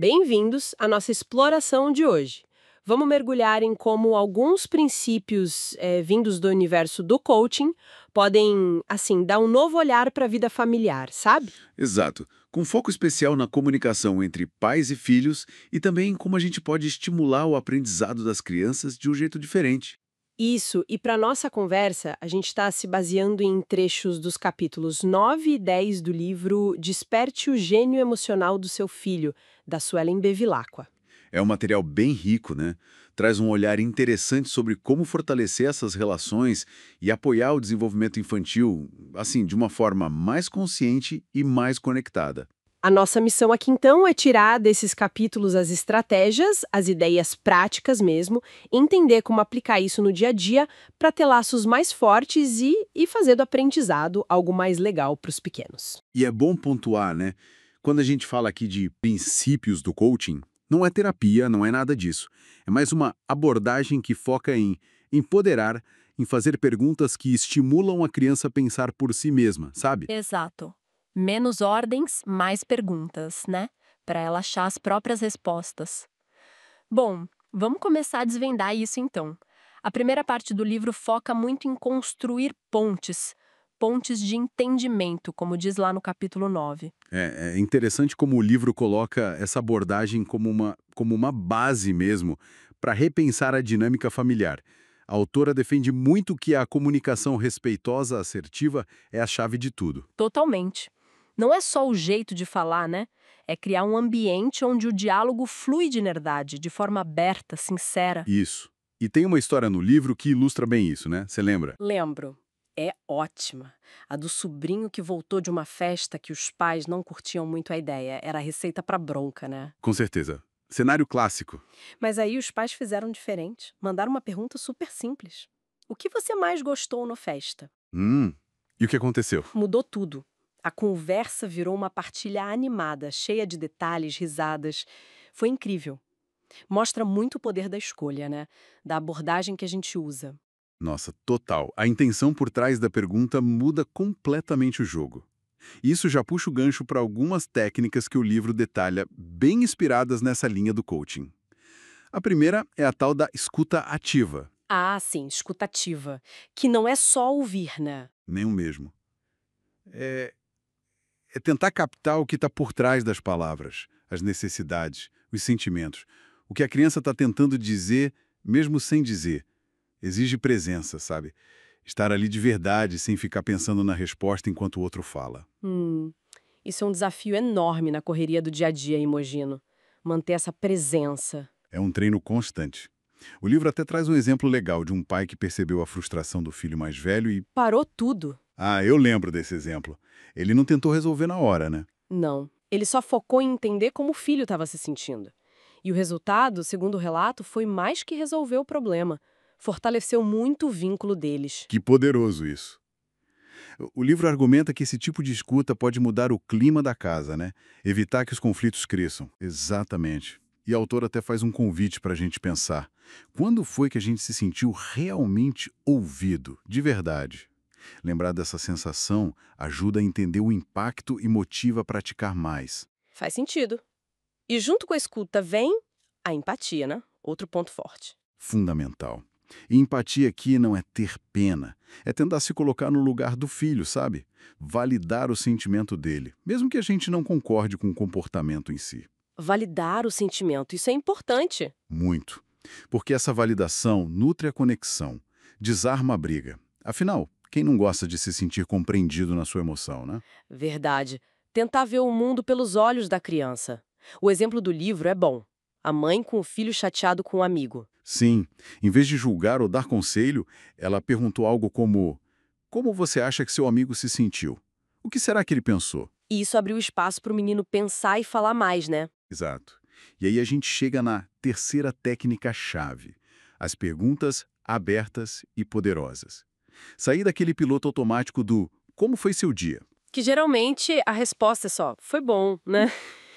Bem-vindos à nossa exploração de hoje. Vamos mergulhar em como alguns princípios vindos do universo do coaching podem, assim, dar um novo olhar para a vida familiar, sabe? Exato, com foco especial na comunicação entre pais e filhos e também como a gente pode estimular o aprendizado das crianças de um jeito diferente. Isso, e para nossa conversa, a gente está se baseando em trechos dos capítulos 9 e 10 do livro Desperte o Gênio Emocional do Seu Filho, da Suelen Bevilacqua. É um material bem rico, né? Traz um olhar interessante sobre como fortalecer essas relações e apoiar o desenvolvimento infantil, assim, de uma forma mais consciente e mais conectada. A nossa missão aqui, então, é tirar desses capítulos as estratégias, as ideias práticas mesmo, entender como aplicar isso no dia a dia para ter laços mais fortes e fazer do aprendizado algo mais legal para os pequenos. E é bom pontuar, né? Quando a gente fala aqui de princípios do coaching, não é terapia, não é nada disso. É mais uma abordagem que foca em empoderar, em fazer perguntas que estimulam a criança a pensar por si mesma, sabe? Exato. Menos ordens, mais perguntas, né? Para ela achar as próprias respostas. Bom, vamos começar a desvendar isso então. A primeira parte do livro foca muito em construir pontes, pontes de entendimento, como diz lá no capítulo 9. É interessante como o livro coloca essa abordagem como uma base mesmo para repensar a dinâmica familiar. A autora defende muito que a comunicação respeitosa, assertiva, é a chave de tudo. Totalmente. Não é só o jeito de falar, né? É criar um ambiente onde o diálogo flui de verdade, de forma aberta, sincera. Isso. E tem uma história no livro que ilustra bem isso, né? Você lembra? Lembro. É ótima. A do sobrinho que voltou de uma festa que os pais não curtiam muito a ideia. Era a receita para bronca, né? Com certeza. Cenário clássico. Mas aí os pais fizeram diferente. Mandaram uma pergunta super simples. O que você mais gostou na festa? E o que aconteceu? Mudou tudo. A conversa virou uma partilha animada, cheia de detalhes, risadas. Foi incrível. Mostra muito o poder da escolha, né? Da abordagem que a gente usa. Nossa, total. A intenção por trás da pergunta muda completamente o jogo. Isso já puxa o gancho para algumas técnicas que o livro detalha, bem inspiradas nessa linha do coaching. A primeira é a tal da escuta ativa. Ah, sim, escutativa. Que não é só ouvir, né? Nem o mesmo. É, é tentar captar o que está por trás das palavras, as necessidades, os sentimentos. O que a criança está tentando dizer, mesmo sem dizer. Exige presença, sabe? Estar ali de verdade, sem ficar pensando na resposta enquanto o outro fala. Hum, isso é um desafio enorme na correria do dia a dia, imagino. Manter essa presença. É um treino constante. O livro até traz um exemplo legal de um pai que percebeu a frustração do filho mais velho e... Parou tudo. Ah, eu lembro desse exemplo. Ele não tentou resolver na hora, né? Não. Ele só focou em entender como o filho estava se sentindo. E o resultado, segundo o relato, foi mais que resolver o problema. Fortaleceu muito o vínculo deles. Que poderoso isso. O livro argumenta que esse tipo de escuta pode mudar o clima da casa, né? Evitar que os conflitos cresçam. Exatamente. E a autora até faz um convite para a gente pensar. Quando foi que a gente se sentiu realmente ouvido, de verdade? Lembrar dessa sensação ajuda a entender o impacto e motiva a praticar mais. Faz sentido. E junto com a escuta vem a empatia, né? Outro ponto forte. Fundamental. E empatia aqui não é ter pena, é tentar se colocar no lugar do filho, sabe? Validar o sentimento dele, mesmo que a gente não concorde com o comportamento em si. Validar o sentimento, isso é importante. Muito. Porque essa validação nutre a conexão, desarma a briga. Afinal, quem não gosta de se sentir compreendido na sua emoção, né? Verdade. Tentar ver o mundo pelos olhos da criança. O exemplo do livro é bom. A mãe com o filho chateado com um amigo. Sim, em vez de julgar ou dar conselho, ela perguntou algo como: como você acha que seu amigo se sentiu? O que será que ele pensou? E isso abriu espaço para o menino pensar e falar mais, né? Exato. E aí a gente chega na terceira técnica-chave: as perguntas abertas e poderosas. Sair daquele piloto automático do como foi seu dia? Que geralmente a resposta é só, foi bom, né?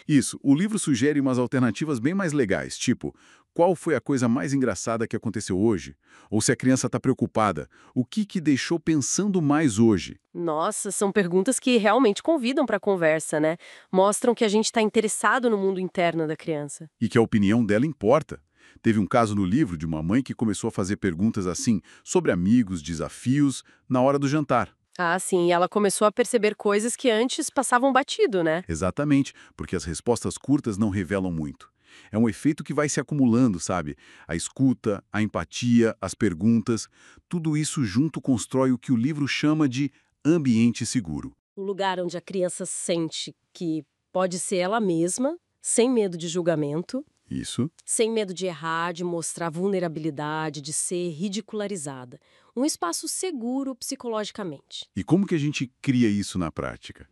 Isso, o livro sugere umas alternativas bem mais legais, tipo, Qual foi a coisa mais engraçada que aconteceu hoje? Ou se a criança está preocupada, o que deixou pensando mais hoje? Nossa, são perguntas que realmente convidam para a conversa, né? Mostram que a gente está interessado no mundo interno da criança. E que a opinião dela importa. Teve um caso no livro de uma mãe que começou a fazer perguntas assim, sobre amigos, desafios, na hora do jantar. Ah, sim, e ela começou a perceber coisas que antes passavam batido, né? Exatamente, porque as respostas curtas não revelam muito. É um efeito que vai se acumulando, sabe? A escuta, a empatia, as perguntas, tudo isso junto constrói o que o livro chama de ambiente seguro. Um lugar onde a criança sente que pode ser ela mesma, sem medo de julgamento, Isso. sem medo de errar, de mostrar vulnerabilidade, de ser ridicularizada. Um espaço seguro psicologicamente. E como que a gente cria isso na prática?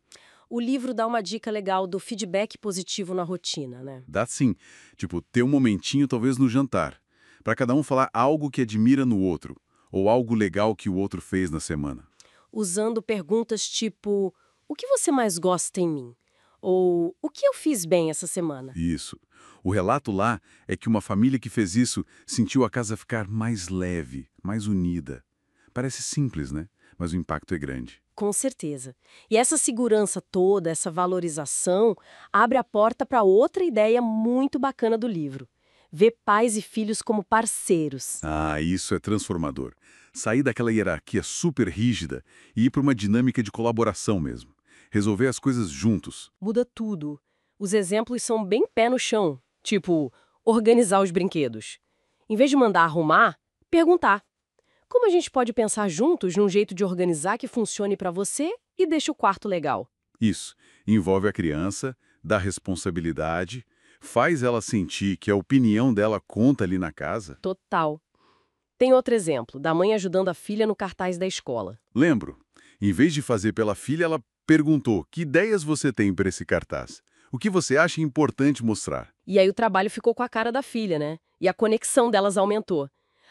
O livro dá uma dica legal do feedback positivo na rotina, né? Dá sim. Tipo, ter um momentinho talvez no jantar, para cada um falar algo que admira no outro, ou algo legal que o outro fez na semana. Usando perguntas tipo: o que você mais gosta em mim? Ou o que eu fiz bem essa semana? Isso. O relato lá é que uma família que fez isso sentiu a casa ficar mais leve, mais unida. Parece simples, né? Mas o impacto é grande. Com certeza. E essa segurança toda, essa valorização, abre a porta para outra ideia muito bacana do livro. Ver pais e filhos como parceiros. Ah, isso é transformador. Sair daquela hierarquia super rígida e ir para uma dinâmica de colaboração mesmo. Resolver as coisas juntos. Muda tudo. Os exemplos são bem pé no chão. Tipo, organizar os brinquedos. Em vez de mandar arrumar, perguntar. Como a gente pode pensar juntos num jeito de organizar que funcione para você e deixe o quarto legal? Isso. Envolve a criança, dá responsabilidade, faz ela sentir que a opinião dela conta ali na casa. Total. Tem outro exemplo, da mãe ajudando a filha no cartaz da escola. Lembro, em vez de fazer pela filha, ela perguntou: que ideias você tem para esse cartaz? O que você acha importante mostrar? E aí o trabalho ficou com a cara da filha, né? E a conexão delas aumentou.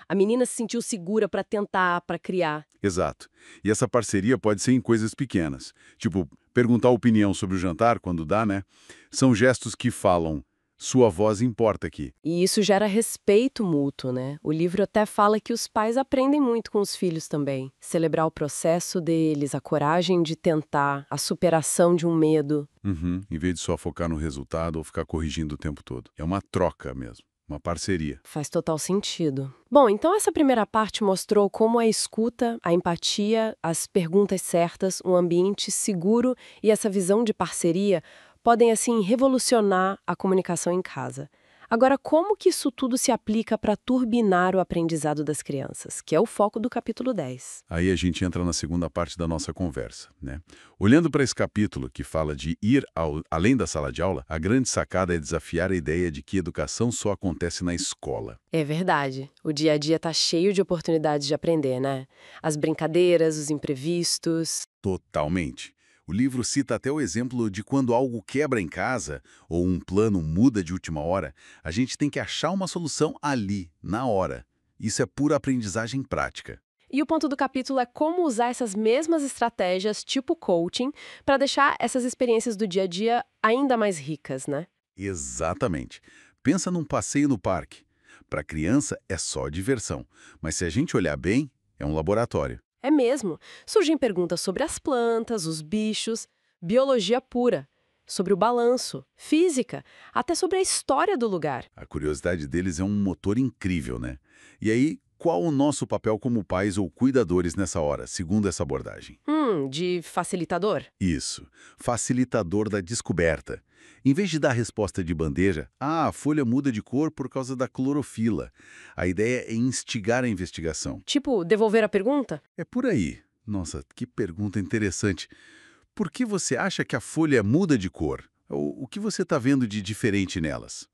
A menina se sentiu segura para tentar, para criar. Exato. E essa parceria pode ser em coisas pequenas. Tipo, perguntar opinião sobre o jantar, quando dá, né? São gestos que falam: sua voz importa aqui. E isso gera respeito mútuo, né? O livro até fala que os pais aprendem muito com os filhos também. Celebrar o processo deles, a coragem de tentar, a superação de um medo. Uhum. Em vez de só focar no resultado ou ficar corrigindo o tempo todo. É uma troca mesmo. Uma parceria. Faz total sentido. Bom, então essa primeira parte mostrou como a escuta, a empatia, as perguntas certas, um ambiente seguro e essa visão de parceria podem, assim, revolucionar a comunicação em casa. Agora, como que isso tudo se aplica para turbinar o aprendizado das crianças, que é o foco do capítulo 10? Aí a gente entra na segunda parte da nossa conversa, né? Olhando para esse capítulo que fala de ir além da sala de aula, a grande sacada é desafiar a ideia de que educação só acontece na escola. É verdade. O dia a dia tá cheio de oportunidades de aprender, né? As brincadeiras, os imprevistos. Totalmente. O livro cita até o exemplo de quando algo quebra em casa ou um plano muda de última hora, a gente tem que achar uma solução ali, na hora. Isso é pura aprendizagem prática. E o ponto do capítulo é como usar essas mesmas estratégias, tipo coaching, para deixar essas experiências do dia a dia ainda mais ricas, né? Exatamente. Pensa num passeio no parque. Para criança é só diversão, mas se a gente olhar bem, é um laboratório. É mesmo. Surgem perguntas sobre as plantas, os bichos, biologia pura, sobre o balanço, física, até sobre a história do lugar. A curiosidade deles é um motor incrível, né? E aí, qual o nosso papel como pais ou cuidadores nessa hora, segundo essa abordagem? De facilitador? Isso, facilitador da descoberta. Em vez de dar resposta de bandeja, a folha muda de cor por causa da clorofila. A ideia é instigar a investigação. Tipo, devolver a pergunta? É por aí. Nossa, que pergunta interessante. Por que você acha que a folha muda de cor? O que você está vendo de diferente nelas?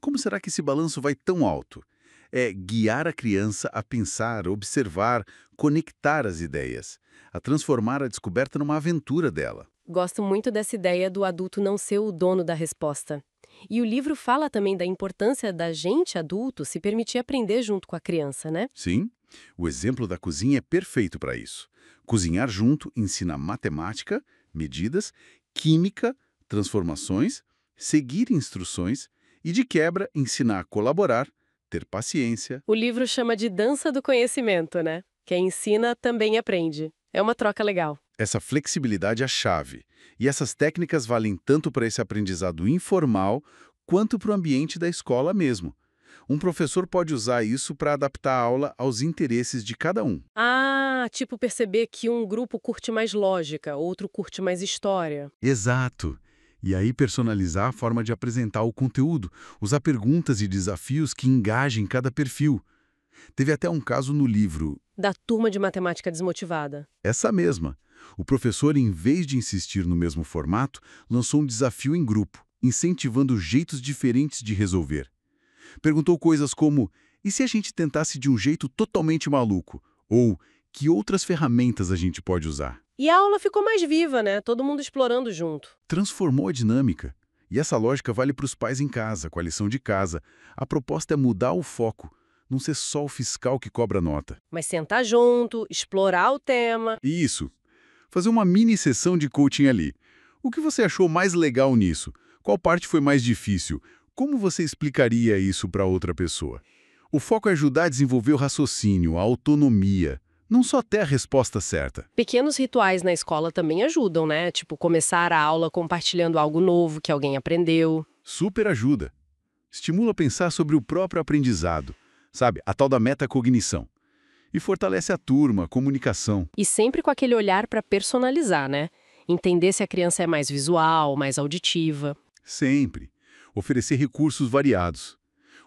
Como será que esse balanço vai tão alto? É guiar a criança a pensar, observar, conectar as ideias, a transformar a descoberta numa aventura dela. Gosto muito dessa ideia do adulto não ser o dono da resposta. E o livro fala também da importância da gente, adulto, se permitir aprender junto com a criança, né? Sim, o exemplo da cozinha é perfeito para isso. Cozinhar junto ensina matemática, medidas, química, transformações, seguir instruções e, de quebra, ensinar a colaborar, ter paciência. O livro chama de dança do conhecimento, né? Quem ensina também aprende. É uma troca legal. Essa flexibilidade é a chave. E essas técnicas valem tanto para esse aprendizado informal quanto para o ambiente da escola mesmo. Um professor pode usar isso para adaptar a aula aos interesses de cada um. Ah, tipo perceber que um grupo curte mais lógica, outro curte mais história. Exato. E aí personalizar a forma de apresentar o conteúdo, usar perguntas e desafios que engajem cada perfil. Teve até um caso no livro, Da turma de matemática desmotivada. essa mesma. O professor, em vez de insistir no mesmo formato, lançou um desafio em grupo, incentivando jeitos diferentes de resolver. Perguntou coisas como: e se a gente tentasse de um jeito totalmente maluco? Ou que outras ferramentas a gente pode usar? E a aula ficou mais viva, né? Todo mundo explorando junto. Transformou a dinâmica. E essa lógica vale para os pais em casa, com a lição de casa. A proposta é mudar o foco, não ser só o fiscal que cobra nota. Mas sentar junto, explorar o tema. E isso, fazer uma mini sessão de coaching ali. O que você achou mais legal nisso? Qual parte foi mais difícil? Como você explicaria isso para outra pessoa? O foco é ajudar a desenvolver o raciocínio, a autonomia, não só ter a resposta certa. Pequenos rituais na escola também ajudam, né? Tipo, começar a aula compartilhando algo novo que alguém aprendeu. Super ajuda. Estimula a pensar sobre o próprio aprendizado, sabe? A tal da metacognição. E fortalece a turma, a comunicação. E sempre com aquele olhar para personalizar, né? Entender se a criança é mais visual, mais auditiva. Sempre. Oferecer recursos variados.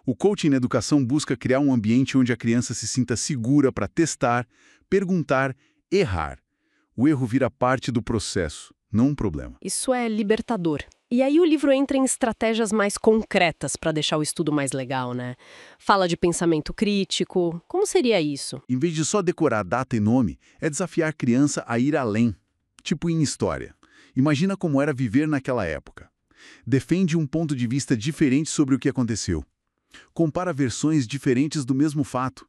O coaching na educação busca criar um ambiente onde a criança se sinta segura para testar, perguntar, errar. O erro vira parte do processo, não um problema. Isso é libertador. E aí o livro entra em estratégias mais concretas para deixar o estudo mais legal, né? Fala de pensamento crítico. Como seria isso? Em vez de só decorar data e nome, é desafiar a criança a ir além. Tipo em história. Imagina como era viver naquela época. Defende um ponto de vista diferente sobre o que aconteceu. Compara versões diferentes do mesmo fato.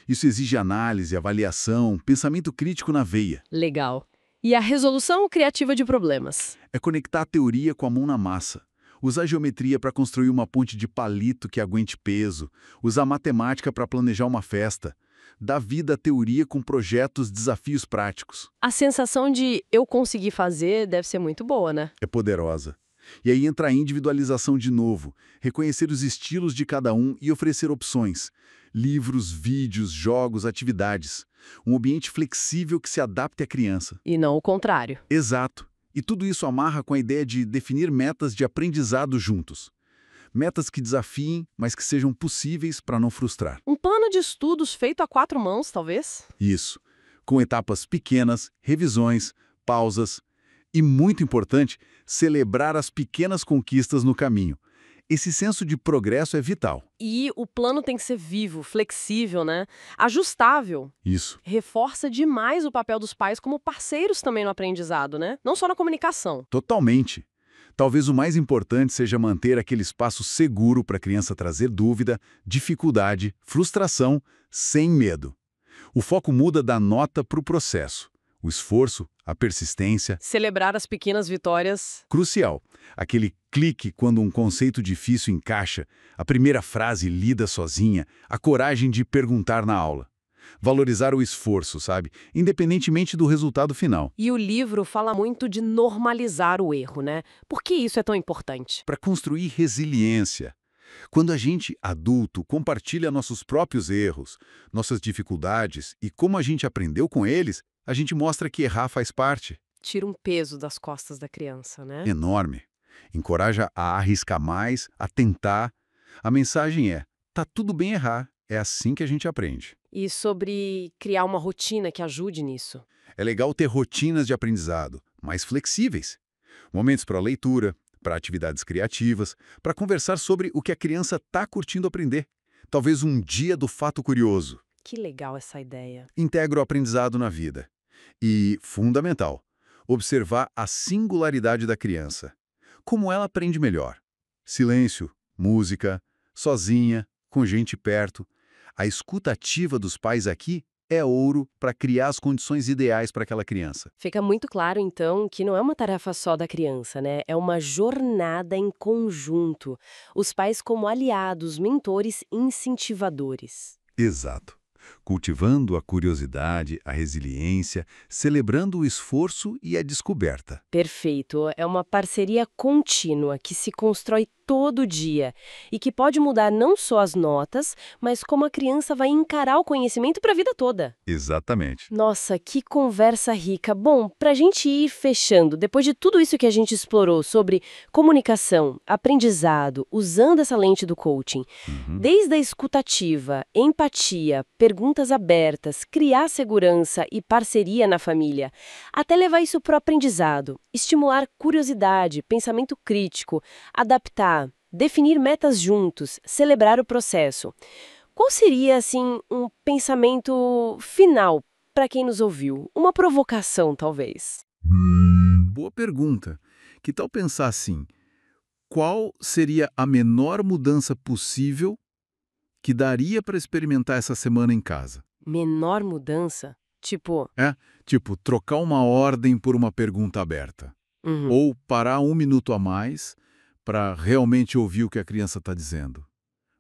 Isso exige análise, avaliação, pensamento crítico na veia. Legal. E a resolução criativa de problemas? É conectar a teoria com a mão na massa. Usar geometria para construir uma ponte de palito que aguente peso. Usar matemática para planejar uma festa. Dar vida à teoria com projetos, desafios práticos. A sensação de eu consegui fazer deve ser muito boa, né? É poderosa. E aí entra a individualização de novo, reconhecer os estilos de cada um e oferecer opções. Livros, vídeos, jogos, atividades. Um ambiente flexível que se adapte à criança. E não o contrário. Exato. E tudo isso amarra com a ideia de definir metas de aprendizado juntos. Metas que desafiem, mas que sejam possíveis para não frustrar. Um plano de estudos feito a 4 mãos, talvez? Isso. Com etapas pequenas, revisões, pausas. E, muito importante, celebrar as pequenas conquistas no caminho. Esse senso de progresso é vital. E o plano tem que ser vivo, flexível, né? Ajustável. Isso. Reforça demais o papel dos pais como parceiros também no aprendizado, né? Não só na comunicação. Totalmente. Talvez o mais importante seja manter aquele espaço seguro para a criança trazer dúvida, dificuldade, frustração, sem medo. O foco muda da nota para o processo. O esforço, a persistência. Celebrar as pequenas vitórias. Crucial. Aquele clique quando um conceito difícil encaixa, a primeira frase lida sozinha, a coragem de perguntar na aula. Valorizar o esforço, sabe? Independentemente do resultado final. E o livro fala muito de normalizar o erro, né? Por que isso é tão importante? Para construir resiliência. Quando a gente, adulto, compartilha nossos próprios erros, nossas dificuldades e como a gente aprendeu com eles, a gente mostra que errar faz parte. Tira um peso das costas da criança, né? Enorme. Encoraja a arriscar mais, a tentar. A mensagem é: tá tudo bem errar, é assim que a gente aprende. E sobre criar uma rotina que ajude nisso. É legal ter rotinas de aprendizado, mais flexíveis. Momentos para leitura, para atividades criativas, para conversar sobre o que a criança está curtindo aprender. Talvez um dia do fato curioso. Que legal essa ideia. Integra o aprendizado na vida. E, fundamental, observar a singularidade da criança. Como ela aprende melhor. Silêncio, música, sozinha, com gente perto. A escuta ativa dos pais aqui é ouro para criar as condições ideais para aquela criança. Fica muito claro, então, que não é uma tarefa só da criança, né? É uma jornada em conjunto. Os pais como aliados, mentores, incentivadores. Exato. Cultivando a curiosidade, a resiliência, celebrando o esforço e a descoberta. Perfeito. É uma parceria contínua que se constrói todo dia e que pode mudar não só as notas, mas como a criança vai encarar o conhecimento para a vida toda. Exatamente. Nossa, que conversa rica. Bom, para a gente ir fechando, depois de tudo isso que a gente explorou sobre comunicação, aprendizado, usando essa lente do coaching, desde a escutativa, empatia, perguntas abertas, criar segurança e parceria na família, até levar isso para o aprendizado, estimular curiosidade, pensamento crítico, adaptar, definir metas juntos, celebrar o processo. Qual seria, assim, um pensamento final para quem nos ouviu? Uma provocação, talvez. Boa pergunta. Que tal pensar assim? Qual seria a menor mudança possível que daria para experimentar essa semana em casa? Menor mudança? Tipo, Tipo, trocar uma ordem por uma pergunta aberta. Ou parar 1 minuto a mais para realmente ouvir o que a criança está dizendo.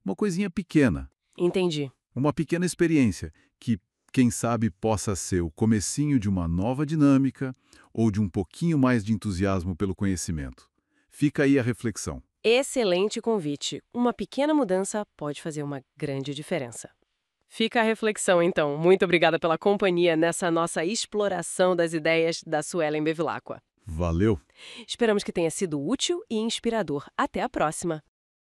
Uma coisinha pequena. entendi. Uma pequena experiência que, quem sabe, possa ser o comecinho de uma nova dinâmica ou de um pouquinho mais de entusiasmo pelo conhecimento. Fica aí a reflexão. Excelente convite. Uma pequena mudança pode fazer uma grande diferença. Fica a reflexão, então. Muito obrigada pela companhia nessa nossa exploração das ideias da Suelen Bevilacqua. Valeu! Esperamos que tenha sido útil e inspirador. Até a próxima!